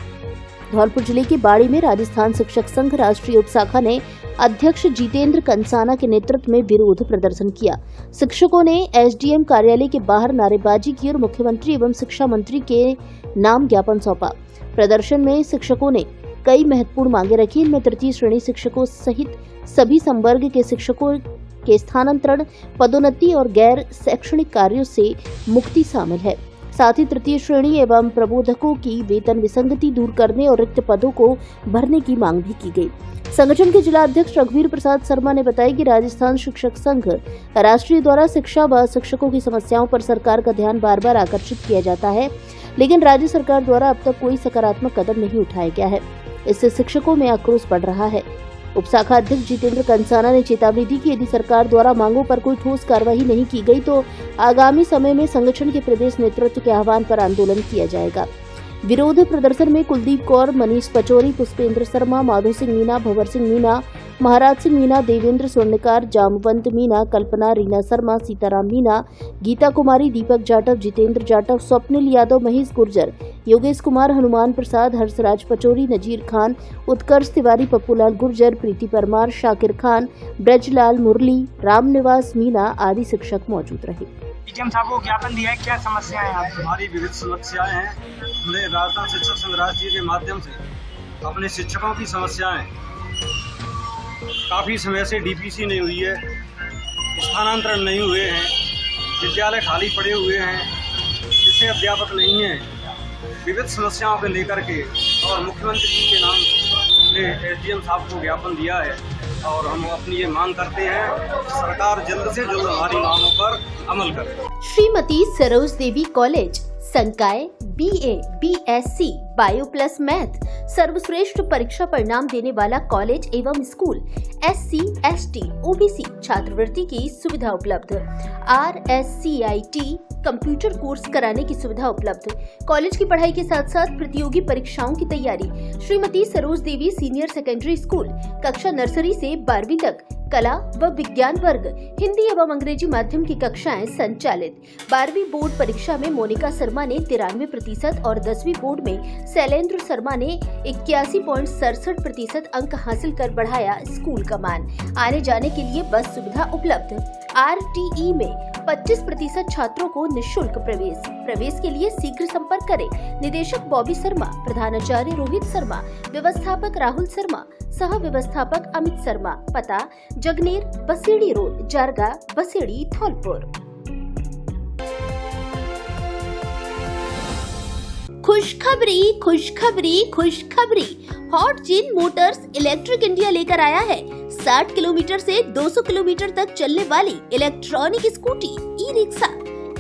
धौलपुर जिले के बाड़ी में राजस्थान शिक्षक संघ राष्ट्रीय उप शाखा ने अध्यक्ष जितेंद्र कंसाना के नेतृत्व में विरोध प्रदर्शन किया। शिक्षकों ने एसडीएम कार्यालय के बाहर नारेबाजी की और मुख्यमंत्री एवं शिक्षा मंत्री के नाम ज्ञापन सौंपा। प्रदर्शन में शिक्षकों ने कई महत्वपूर्ण मांगे रखी। इनमें तृतीय श्रेणी शिक्षकों सहित सभी संवर्ग के शिक्षकों के स्थानांतरण, पदोन्नति और गैर शैक्षणिक कार्यों से मुक्ति शामिल है। साथ ही तृतीय श्रेणी एवं प्रबोधकों की वेतन विसंगति दूर करने और रिक्त पदों को भरने की मांग भी की गई। संगठन के जिला अध्यक्ष रघुवीर प्रसाद शर्मा ने बताया कि राजस्थान शिक्षक संघ राष्ट्रीय द्वारा शिक्षा व शिक्षकों की समस्याओं पर सरकार का ध्यान बार बार आकर्षित किया जाता है, लेकिन राज्य सरकार द्वारा अब तक कोई सकारात्मक कदम नहीं उठाया गया है। इससे शिक्षकों में आक्रोश बढ़ रहा है। उपशाखा अध्यक्ष जितेंद्र कंसाना ने चेतावनी दी कि यदि सरकार द्वारा मांगों पर कोई ठोस कार्रवाई नहीं की गई तो आगामी समय में संगठन के प्रदेश नेतृत्व के आह्वान पर आंदोलन किया जाएगा। विरोध प्रदर्शन में कुलदीप कौर, मनीष पचौरी, पुष्पेंद्र शर्मा, माधो सिंह मीना, भंवर सिंह मीना, महाराज सिंह मीना, देवेंद्र स्वर्णकार, जामवंत मीना, कल्पना, रीना शर्मा, सीताराम मीना, गीता कुमारी, दीपक जाटव, जितेंद्र जाटव, स्वप्निल यादव, महेश गुर्जर, योगेश कुमार, हनुमान प्रसाद, हर्षराज पचौरी, नजीर खान, उत्कर्ष तिवारी, पप्पूलाल गुर्जर, प्रीति परमार, शाकिर खान, ब्रजलाल मुरली, रामनिवास मीना आदि शिक्षक मौजूद रहे। डीएम साहब को ज्ञापन दिया है, क्या समस्याएं हैं आपकी? हमारी विविध समस्याएं हैं। हमने राजस्थान शिक्षक संघ राष्ट्रीय के माध्यम से अपने शिक्षकों की समस्याएं, काफ़ी समय से डीपीसी नहीं हुई है, स्थानांतरण नहीं हुए हैं, विद्यालय खाली पड़े हुए हैं, जिससे अध्यापक नहीं हैं, विविध समस्याओं को लेकर के और मुख्यमंत्री जी के नाम से एसडीएम साहब को ज्ञापन दिया है और हम अपनी ये मांग करते हैं सरकार जल्द से जल्द हमारी मांगों पर अमल करे। श्रीमती सरोज देवी कॉलेज संकाय BA, BSc, bio plus math सर्वश्रेष्ठ परीक्षा परिणाम देने वाला कॉलेज एवं स्कूल। SC, ST, OBC छात्रवृत्ति की सुविधा उपलब्ध। RSCIT कंप्यूटर कोर्स कराने की सुविधा उपलब्ध। कॉलेज की पढ़ाई के साथ साथ प्रतियोगी परीक्षाओं की तैयारी। श्रीमती सरोज देवी सीनियर सेकेंडरी स्कूल, कक्षा नर्सरी से 12वीं तक, कला व विज्ञान वर्ग, हिंदी एवं अंग्रेजी माध्यम की कक्षाएं संचालित। 12वीं बोर्ड परीक्षा में मोनिका शर्मा ने 93% और 10वीं बोर्ड में शैलेंद्र शर्मा ने 81.67% अंक हासिल कर बढ़ाया स्कूल का मान। आने जाने के लिए बस सुविधा उपलब्ध। RTE में 25% छात्रों को निःशुल्क प्रवेश के लिए शीघ्र संपर्क करें। निदेशक बॉबी शर्मा, प्रधानाचार्य रोहित शर्मा, व्यवस्थापक राहुल शर्मा, सह व्यवस्थापक अमित शर्मा। पता जगनेर, बसेड़ी रोड, जारगा, बसेड़ी, धौलपुर। खुशखबरी, खुशखबरी, खुशखबरी। हॉट जिन मोटर्स इलेक्ट्रिक इंडिया लेकर आया है 60 किलोमीटर से 200 किलोमीटर तक चलने वाली इलेक्ट्रॉनिक स्कूटी, ई रिक्शा,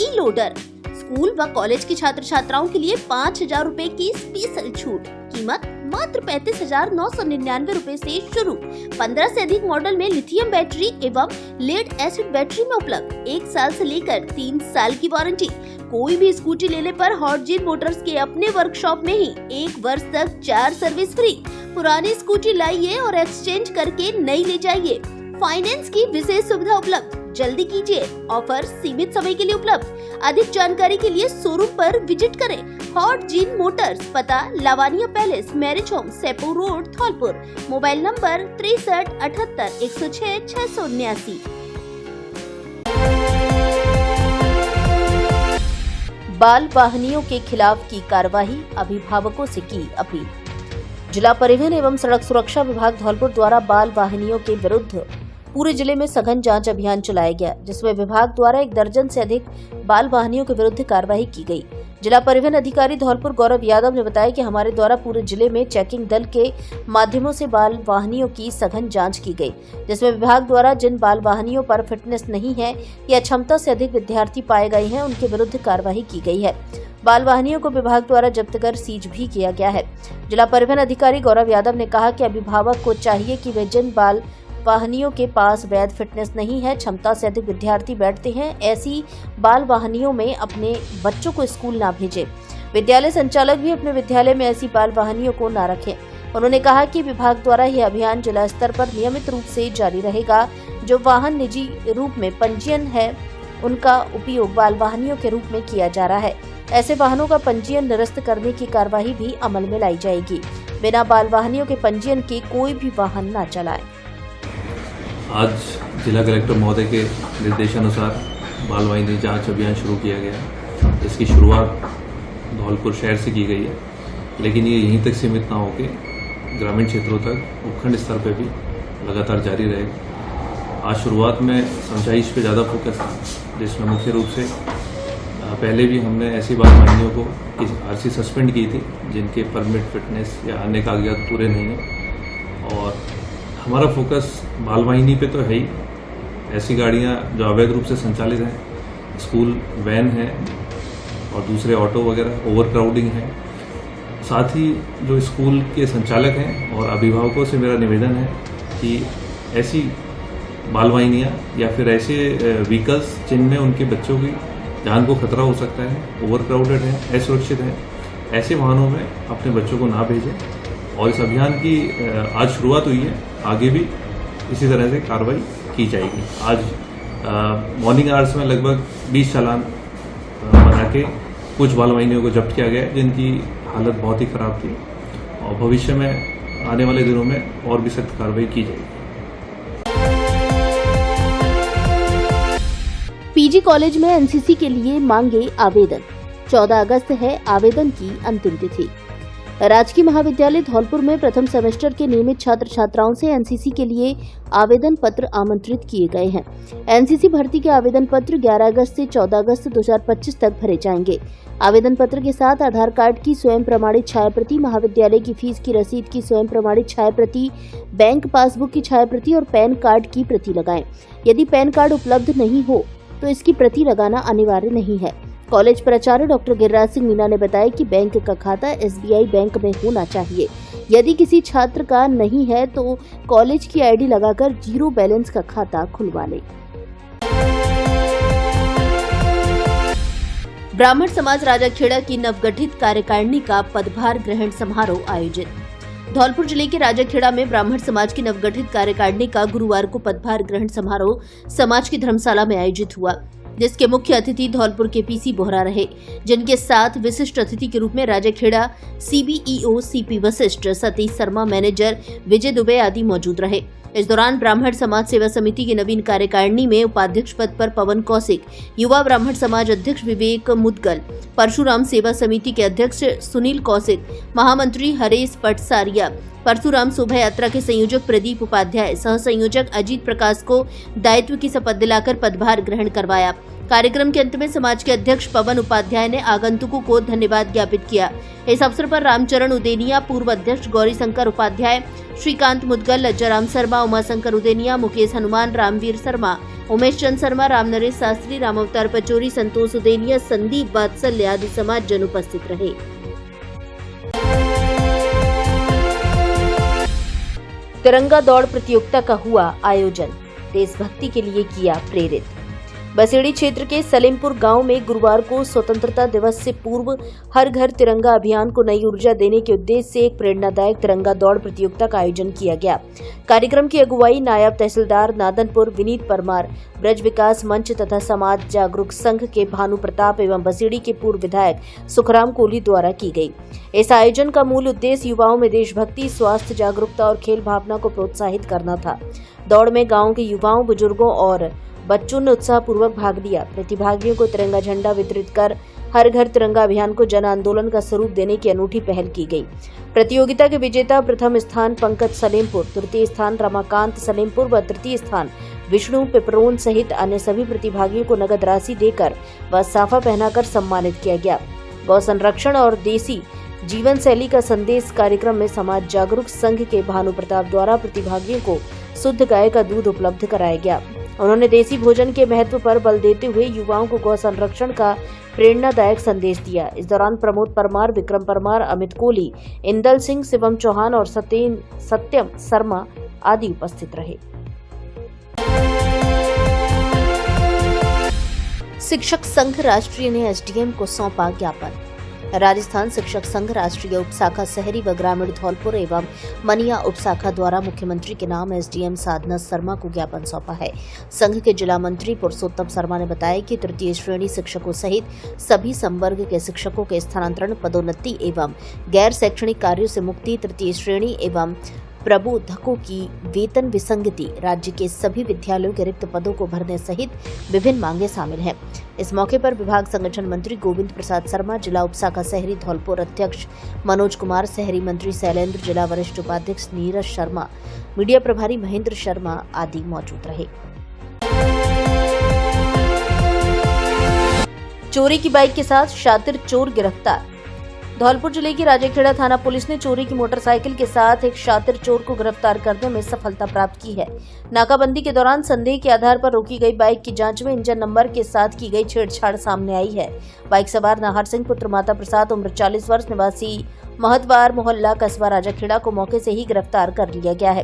ई लोडर। स्कूल व कॉलेज के छात्र छात्राओं के लिए 5,000 रूपए की स्पेशल छूट। कीमत मात्र 35,999 रूपए से शुरू। 15 से अधिक मॉडल में लिथियम बैटरी एवं लेड एसिड बैटरी में उपलब्ध। 1 साल से लेकर 3 साल की वारंटी। कोई भी स्कूटी लेने पर हॉट जिन मोटर्स के अपने वर्कशॉप में ही 1 वर्ष तक 4 सर्विस फ्री। पुरानी स्कूटी लाइए और एक्सचेंज करके नई ले जाइए। फाइनेंस की विशेष सुविधा उपलब्ध। जल्दी कीजिए, ऑफर सीमित समय के लिए उपलब्ध। अधिक जानकारी के लिए शोरूम पर विजिट करें। हॉट जिन मोटर्स, पता Lavania palace, marriage home, Sepau road, Dholpur. Mobile number 63 78 106 679। बाल वाहनियों के खिलाफ की कार्यवाही, अभिभावकों से की अपील। जिला परिवहन एवं सड़क सुरक्षा विभाग धौलपुर द्वारा बाल वाहनियों के विरुद्ध पूरे जिले में सघन जांच अभियान चलाया गया, जिसमें विभाग द्वारा 1 दर्जन से अधिक बाल वाहनियों के विरुद्ध कार्रवाई की गई। जिला परिवहन अधिकारी धौलपुर गौरव यादव ने बताया कि हमारे द्वारा पूरे जिले में चेकिंग दल के माध्यमों से बाल वाहनियों की सघन जांच की गई, जिसमें विभाग द्वारा जिन बाल वाहनियों पर फिटनेस नहीं है या क्षमता से अधिक विद्यार्थी पाए गए हैं, उनके विरुद्ध कार्रवाई की गई है। बाल वाहनियों को विभाग द्वारा जब्त कर सीज भी किया गया है। जिला परिवहन अधिकारी गौरव यादव ने कहा कि अभिभावक को चाहिए कि वे जिन बाल वाहनियों के पास वैध फिटनेस नहीं है, क्षमता से अधिक विद्यार्थी बैठते हैं, ऐसी बाल वाहनियों में अपने बच्चों को स्कूल ना भेजें। विद्यालय संचालक भी अपने विद्यालय में ऐसी बाल वाहनियों को ना रखें। उन्होंने कहा कि विभाग द्वारा यह अभियान जिला स्तर पर नियमित रूप से जारी रहेगा। जो वाहन निजी रूप में पंजीयन है, उनका उपयोग बाल वाहनियों के रूप में किया जा रहा है। ऐसे वाहनों का पंजीयन निरस्त करने की कार्यवाही भी अमल में लाई जाएगी। बिना बाल वाहनियों के पंजीयन के कोई भी वाहन न चलाए। आज जिला कलेक्टर महोदय के निर्देशानुसार बाल वाहिनी जांच अभियान शुरू किया गया है। इसकी शुरुआत धौलपुर शहर से की गई है, लेकिन ये यहीं तक सीमित ना होकर ग्रामीण क्षेत्रों तक उपखंड स्तर पर भी लगातार जारी रहेगा। आज शुरुआत में समझाइश पे ज़्यादा फोकस है, जिसमें मुख्य रूप से पहले भी हमने ऐसी बाल वाहिनियों को आरसी सस्पेंड की थी जिनके परमिट, फिटनेस या अन्य कागजात पूरे नहीं हैं। और हमारा फोकस बाल वाहिनी पे तो है ही। ऐसी गाड़ियाँ जो अवैध रूप से संचालित हैं, स्कूल वैन है और दूसरे ऑटो वगैरह, ओवर क्राउडिंग है। साथ ही जो स्कूल के संचालक हैं और अभिभावकों से मेरा निवेदन है कि ऐसी बाल वाहिनियाँ या फिर ऐसे व्हीकल्स जिनमें उनके बच्चों की जान को खतरा हो सकता है, ओवर क्राउडेड है, असुरक्षित है, ऐसे वाहनों में अपने बच्चों को ना भेजें। और इस अभियान की आज शुरुआत हुई है, आगे भी इसी तरह से कार्रवाई की जाएगी। आज मॉर्निंग आवर्स में लगभग 20 चालान बना के कुछ बाल वाहिनियों को जब्त किया गया जिनकी हालत बहुत ही खराब थी, और भविष्य में आने वाले दिनों में और भी सख्त कार्रवाई की जाएगी। पीजी कॉलेज में एनसीसी के लिए मांगे आवेदन। 14 अगस्त है आवेदन की अंतिम तिथि। राजकीय महाविद्यालय धौलपुर में प्रथम सेमेस्टर के नियमित छात्र छात्राओं से एनसीसी के लिए आवेदन पत्र आमंत्रित किए गए हैं। एनसीसी भर्ती के आवेदन पत्र 11 अगस्त से 14 अगस्त 2025 तक भरे जाएंगे। आवेदन पत्र के साथ आधार कार्ड की स्वयं प्रमाणित छायाप्रति, महाविद्यालय की फीस की रसीद की स्वयं प्रमाणित छायाप्रति, बैंक पासबुक की छायाप्रति और पैन कार्ड की प्रति लगाएं। यदि पैन कार्ड उपलब्ध नहीं हो तो इसकी प्रति लगाना अनिवार्य नहीं है। कॉलेज प्राचार्य डॉक्टर गिरिराज सिंह मीना ने बताया कि बैंक का खाता एसबीआई बैंक में होना चाहिए। यदि किसी छात्र का नहीं है तो कॉलेज की आईडी लगाकर जीरो बैलेंस का खाता खुलवा ले। ब्राह्मण समाज राजाखेड़ा की नवगठित कार्यकारिणी का पदभार ग्रहण समारोह आयोजित। धौलपुर जिले के राजाखेड़ा में ब्राह्मण समाज की नवगठित कार्यकारिणी का गुरुवार को पदभार ग्रहण समारोह समाज की धर्मशाला में आयोजित हुआ, जिसके मुख्य अतिथि धौलपुर के पीसी बोहरा रहे, जिनके साथ विशिष्ट अतिथि के रूप में Rajakhera CBEO CP Vashishtha, Satish Sharma, manager Vijay Dubey आदि मौजूद रहे। इस दौरान ब्राह्मण समाज सेवा समिति की नवीन कार्यकारिणी में उपाध्यक्ष पद पर पवन कौशिक, युवा ब्राह्मण समाज अध्यक्ष विवेक मुदगल, परशुराम सेवा समिति के अध्यक्ष सुनील कौशिक, महामंत्री हरेश पटसारिया, परशुराम शोभा यात्रा के संयोजक प्रदीप उपाध्याय, सह संयोजक अजीत प्रकाश को दायित्व की शपथ दिलाकर पदभार ग्रहण करवाया। कार्यक्रम के अंत में समाज के अध्यक्ष पवन उपाध्याय ने आगंतुकों को धन्यवाद ज्ञापित किया। इस अवसर पर रामचरण उदेनिया, पूर्व अध्यक्ष गौरी शंकर उपाध्याय, श्रीकांत मुदगल, लज्जाराम शर्मा, उमाशंकर उदेनिया, मुकेश हनुमान, रामवीर शर्मा, उमेश चंद शर्मा, राम नरेश शास्त्री, राम अवतार पचोरी, संतोष उदेनिया, संदीप बात्सल्य आदि समाज जन उपस्थित रहे। तिरंगा दौड़ प्रतियोगिता का हुआ आयोजन, देशभक्ति के लिए किया प्रेरित। बसेड़ी क्षेत्र के सलेमपुर गांव में गुरुवार को स्वतंत्रता दिवस से पूर्व हर घर तिरंगा अभियान को नई ऊर्जा देने के उद्देश्य से एक प्रेरणादायक तिरंगा दौड़ प्रतियोगिता का आयोजन किया गया। कार्यक्रम की अगुवाई नायब तहसीलदार नादनपुर विनीत परमार, ब्रज विकास मंच तथा समाज जागरूक संघ के भानु प्रताप एवं बसेड़ी के पूर्व विधायक सुखराम कोहली द्वारा की गई। इस आयोजन का मूल उद्देश्य युवाओं में देशभक्ति, स्वास्थ्य जागरूकता और खेल भावना को प्रोत्साहित करना था। दौड़ में गाँव के युवाओं, बुजुर्गों और बच्चों ने उत्साहपूर्वक भाग लिया। प्रतिभागियों को तिरंगा झंडा वितरित कर हर घर तिरंगा अभियान को जन आंदोलन का स्वरूप देने की अनूठी पहल की गई। प्रतियोगिता के विजेता प्रथम स्थान पंकज सलेमपुर, द्वितीय स्थान रमाकांत सलेमपुर व तृतीय स्थान विष्णु पिपरोन सहित अन्य सभी प्रतिभागियों को नगद राशि देकर व साफा पहनाकर सम्मानित किया गया। गौ संरक्षण और देसी जीवन शैली का संदेश कार्यक्रम में समाज जागरूक संघ के भानु प्रताप द्वारा प्रतिभागियों को शुद्ध गाय का दूध उपलब्ध कराया गया। उन्होंने देसी भोजन के महत्व पर बल देते हुए युवाओं को गौ संरक्षण का प्रेरणादायक संदेश दिया। इस दौरान प्रमोद परमार, विक्रम परमार, अमित कोहली, इंदल सिंह, शिवम चौहान और सत्यम शर्मा आदि उपस्थित रहे। शिक्षक संघ राष्ट्रीय ने एसडीएम को सौंपा ज्ञापन। राजस्थान शिक्षक संघ राष्ट्रीय उपशाखा शहरी व ग्रामीण धौलपुर एवं मनिया उपशाखा द्वारा मुख्यमंत्री के नाम एसडीएम साधना शर्मा को ज्ञापन सौंपा है। संघ के जिला मंत्री पुरुषोत्तम शर्मा ने बताया कि तृतीय श्रेणी शिक्षकों सहित सभी संवर्ग के शिक्षकों के स्थानांतरण, पदोन्नति एवं गैर शैक्षणिक कार्यों से मुक्ति, तृतीय श्रेणी एवं प्रबोधकों की वेतन विसंगति, राज्य के सभी विद्यालयों के रिक्त पदों को भरने सहित विभिन्न मांगे शामिल हैं। इस मौके पर विभाग संगठन मंत्री गोविंद प्रसाद शर्मा, जिला उपशाखा शहरी धौलपुर अध्यक्ष मनोज कुमार, शहरी मंत्री शैलेंद्र, जिला वरिष्ठ उपाध्यक्ष नीरज शर्मा, मीडिया प्रभारी महेंद्र शर्मा आदि मौजूद रहे। चोरी की बाइक के साथ शातिर चोर गिरफ्तार। धौलपुर जिले की राजाखेड़ा थाना पुलिस ने चोरी की मोटरसाइकिल के साथ एक शातिर चोर को गिरफ्तार करने में सफलता प्राप्त की है। नाकाबंदी के दौरान संदेह के आधार पर रोकी गई बाइक की जांच में इंजन नंबर के साथ की गई छेड़छाड़ सामने आई है। बाइक सवार नाहर सिंह पुत्र माता प्रसाद, उम्र 40 वर्ष, निवासी महतवार मोहल्ला, कस्बा राजाखेड़ा को मौके से ही गिरफ्तार कर लिया गया है।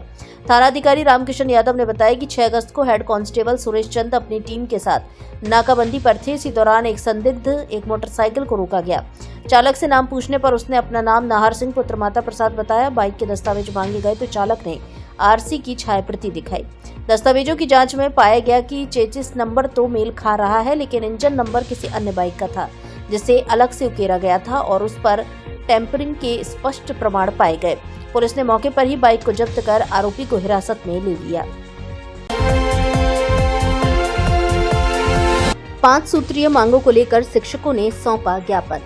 थानाधिकारी रामकिशन यादव ने बताया कि 6 अगस्त को हेड कांस्टेबल सुरेश चंद अपनी टीम के साथ नाकाबंदी पर थे। इसी दौरान एक संदिग्ध एक मोटरसाइकिल को रोका गया। चालक से नाम पूछने पर उसने अपना नाम नाहर सिंह पुत्र माता प्रसाद बताया। बाइक के दस्तावेज मांगे गए तो चालक ने आरसी की छायाप्रति दिखाई। दस्तावेजों की जांच में पाया गया कि चेचिस नंबर तो मेल खा रहा है, लेकिन इंजन नंबर किसी अन्य बाइक का था, जिसे अलग से उकेरा गया था और उस पर टेम्परिंग के स्पष्ट प्रमाण पाए गए। पुलिस ने मौके पर ही बाइक को जब्त कर आरोपी को हिरासत में ले लिया। 5 सूत्रीय मांगों को लेकर शिक्षकों ने सौंपा ज्ञापन।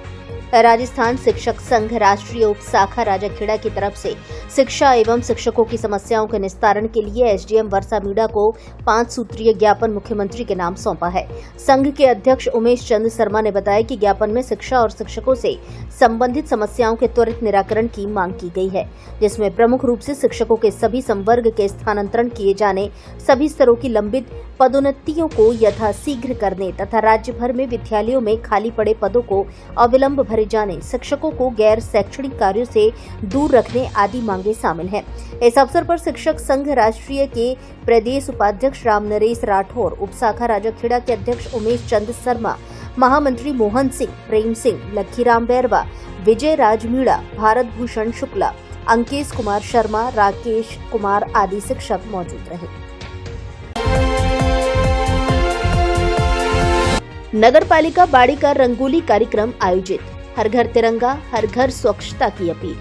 राजस्थान शिक्षक संघ राष्ट्रीय उपशाखा राजाखेड़ा की तरफ से शिक्षा एवं शिक्षकों की समस्याओं के निस्तारण के लिए एसडीएम वर्षा मीणा को 5 सूत्रीय ज्ञापन मुख्यमंत्री के नाम सौंपा है। संघ के अध्यक्ष उमेश चंद शर्मा ने बताया कि ज्ञापन में शिक्षा और शिक्षकों से संबंधित समस्याओं के त्वरित निराकरण की मांग की गई है, जिसमें प्रमुख रूप से शिक्षकों के सभी संवर्ग के स्थानांतरण किए जाने, सभी स्तरों की लंबित पदोन्नतियों को यथाशीघ्र करने तथा राज्य भर में विद्यालयों में खाली पड़े पदों को अविलंब भरे जाने, शिक्षकों को गैर शैक्षणिक कार्यों से दूर रखने आदि मांगे शामिल हैं। इस अवसर पर शिक्षक संघ राष्ट्रीय के प्रदेश उपाध्यक्ष राम नरेश राठौर, उपशाखा राजाखेड़ा के अध्यक्ष उमेश चंद शर्मा, महामंत्री मोहन सिंह, प्रेम सिंह, लखीराम बैरवा, विजय राज मीणा, भारत भूषण शुक्ला, अंकेश कुमार शर्मा, राकेश कुमार आदि शिक्षक मौजूद रहे। नगर पालिका बाड़ी का रंगोली कार्यक्रम आयोजित। हर घर तिरंगा, हर घर स्वच्छता की अपील।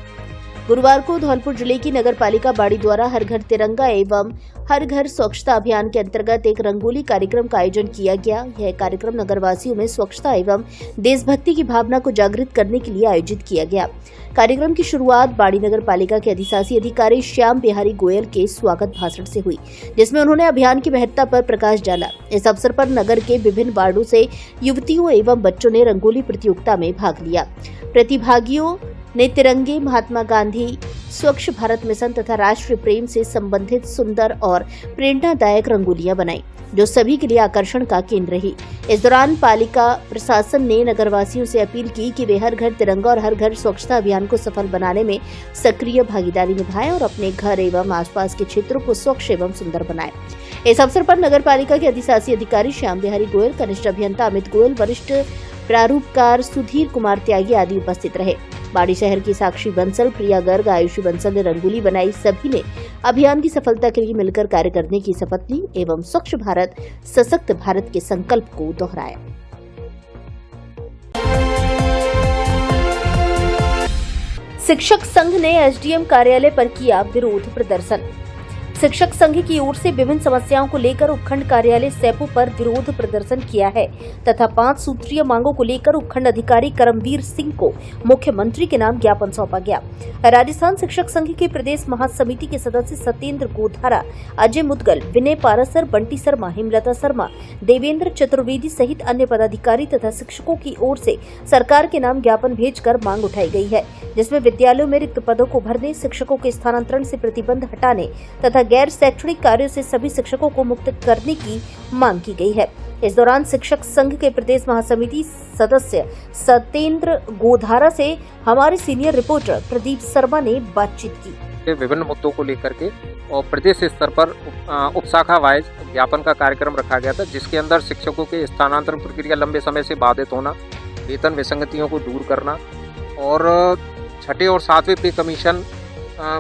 गुरुवार को धौलपुर जिले की नगर पालिका बाड़ी द्वारा हर घर तिरंगा एवं हर घर स्वच्छता अभियान के अंतर्गत एक रंगोली कार्यक्रम का आयोजन किया गया। यह कार्यक्रम नगरवासियों में स्वच्छता एवं देशभक्ति की भावना को जागृत करने के लिए आयोजित किया गया। कार्यक्रम की शुरुआत बाड़ी नगर पालिका के अधिशासी अधिकारी श्याम बिहारी गोयल के स्वागत भाषण से हुई, जिसमें उन्होंने अभियान की महत्ता पर प्रकाश डाला। इस अवसर पर नगर के विभिन्न वार्डों से युवतियों एवं बच्चों ने रंगोली प्रतियोगिता में भाग लिया। प्रतिभागियों ने तिरंगे, महात्मा गांधी, स्वच्छ भारत मिशन तथा राष्ट्र प्रेम से संबंधित सुंदर और प्रेरणादायक रंगोलियां बनाई, जो सभी के लिए आकर्षण का केंद्र रही। इस दौरान पालिका प्रशासन ने नगरवासियों से अपील की कि वे हर घर तिरंगा और हर घर स्वच्छता अभियान को सफल बनाने में सक्रिय भागीदारी निभाएं और अपने घर एवं आसपास के क्षेत्रों को स्वच्छ एवं सुंदर बनाएं। इस अवसर पर नगर पालिका के अधिशासी अधिकारी श्याम बिहारी गोयल, कनिष्ठ अभियंता अमित गोयल, वरिष्ठ प्रारूपकार सुधीर कुमार त्यागी आदि उपस्थित रहे। बाड़ी शहर की साक्षी बंसल, प्रिया गर्ग, आयुषी बंसल ने रंगोली बनाई। सभी ने अभियान की सफलता के लिए मिलकर कार्य करने की शपथ ली एवं स्वच्छ भारत, सशक्त भारत के संकल्प को दोहराया। शिक्षक संघ ने एसडीएम कार्यालय पर किया विरोध प्रदर्शन। शिक्षक संघ की ओर से विभिन्न समस्याओं को लेकर उपखंड कार्यालय सैपू पर विरोध प्रदर्शन किया है तथा 5 सूत्रीय मांगों को लेकर उपखंड अधिकारी करमवीर सिंह को मुख्यमंत्री के नाम ज्ञापन सौंपा गया। राजस्थान शिक्षक संघ के प्रदेश महासमिति के सदस्य सत्येंद्र गोधारा, अजय मुदगल, विनय पारासर, बंटी शर्मा, हेमलता शर्मा, देवेंद्र चतुर्वेदी सहित अन्य पदाधिकारी तथा शिक्षकों की ओर से सरकार के नाम ज्ञापन भेजकर मांग उठाई गई है, जिसमें विद्यालयों में रिक्त पदों को भरने, शिक्षकों के स्थानांतरण से प्रतिबंध हटाने तथा गैर शैक्षणिक कार्यों से सभी शिक्षकों को मुक्त करने की मांग की गई है। इस दौरान शिक्षक संघ के प्रदेश महासमिति सदस्य सत्येंद्र गोधारा से हमारे सीनियर रिपोर्टर प्रदीप शर्मा ने बातचीत की। विभिन्न मुद्दों को लेकर के और प्रदेश स्तर पर उपशाखा वाइज ज्ञापन का कार्यक्रम रखा गया था, जिसके अंदर शिक्षकों के स्थानांतरण प्रक्रिया लंबे समय से बाधित होना, वेतन विसंगतियों को दूर करना और छठे और सातवें पे कमीशन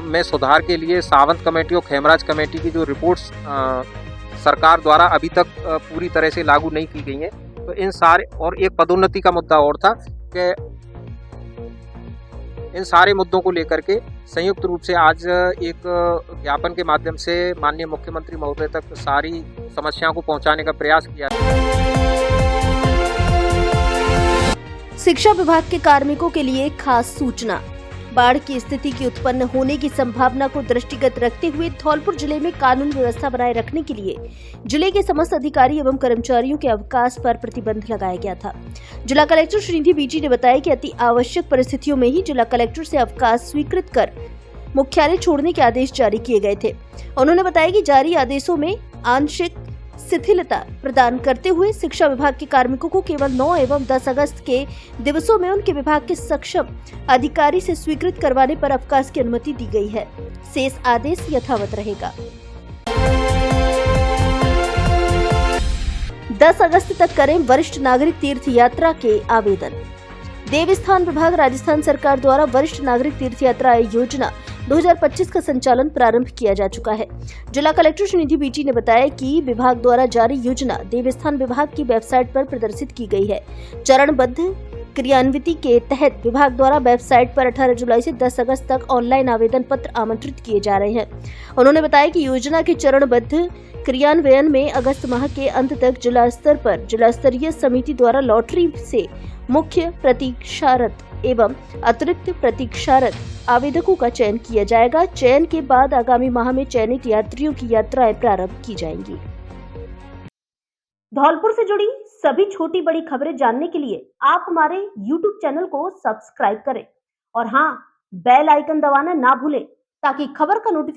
में सुधार के लिए सावंत कमेटी और खेमराज कमेटी की जो रिपोर्ट्स सरकार द्वारा अभी तक पूरी तरह से लागू नहीं की गई हैं, तो इन सारे और एक पदोन्नति का मुद्दा और था कि इन सारे मुद्दों को लेकर के संयुक्त रूप से आज एक ज्ञापन के माध्यम से माननीय मुख्यमंत्री महोदय तक सारी समस्याओं को पहुंचाने का प्रयास किया। शिक्षा विभाग के कार्मिकों के लिए खास सूचना। बाढ़ की स्थिति की उत्पन्न होने की संभावना को दृष्टिगत रखते हुए धौलपुर जिले में कानून व्यवस्था बनाए रखने के लिए जिले के समस्त अधिकारी एवं कर्मचारियों के अवकाश पर प्रतिबंध लगाया गया था। जिला कलेक्टर श्रीनिधि बीजी ने बताया कि अति आवश्यक परिस्थितियों में ही जिला कलेक्टर से अवकाश स्वीकृत कर मुख्यालय छोड़ने के आदेश जारी किए गए थे। उन्होंने बताया कि जारी आदेशों में आंशिक शिथिलता प्रदान करते हुए शिक्षा विभाग के कार्मिकों को केवल 9 एवं 10 अगस्त के दिवसों में उनके विभाग के सक्षम अधिकारी से स्वीकृत करवाने पर अवकाश की अनुमति दी गई है। शेष आदेश यथावत रहेगा। 10 अगस्त तक करें वरिष्ठ नागरिक तीर्थ यात्रा के आवेदन। देवस्थान विभाग राजस्थान सरकार द्वारा वरिष्ठ नागरिक तीर्थ यात्रा योजना 2025 का संचालन प्रारंभ किया जा चुका है। जिला कलेक्टर श्रीनिधि बीजी ने बताया कि विभाग द्वारा जारी योजना देवस्थान विभाग की वेबसाइट पर प्रदर्शित की गई है। चरणबद्ध क्रियान्विति के तहत विभाग द्वारा वेबसाइट पर 18 जुलाई से 10 अगस्त तक ऑनलाइन आवेदन पत्र आमंत्रित किए जा रहे हैं। उन्होंने बताया कि योजना के चरणबद्ध क्रियान्वयन में अगस्त माह के अंत तक जिला स्तर पर जिला स्तरीय समिति द्वारा लॉटरी से मुख्य प्रतीक्षारत एवं अतिरिक्त प्रतीक्षारत आवेदकों का चयन किया जाएगा। चयन के बाद आगामी माह में चयनित यात्रियों की यात्राएं प्रारंभ की जाएंगी। धौलपुर से जुड़ी सभी छोटी बड़ी खबरें जानने के लिए आप हमारे YouTube चैनल को सब्सक्राइब करें और हाँ, बेल आइकन दबाना ना भूलें ताकि खबर का नोटिफिकेशन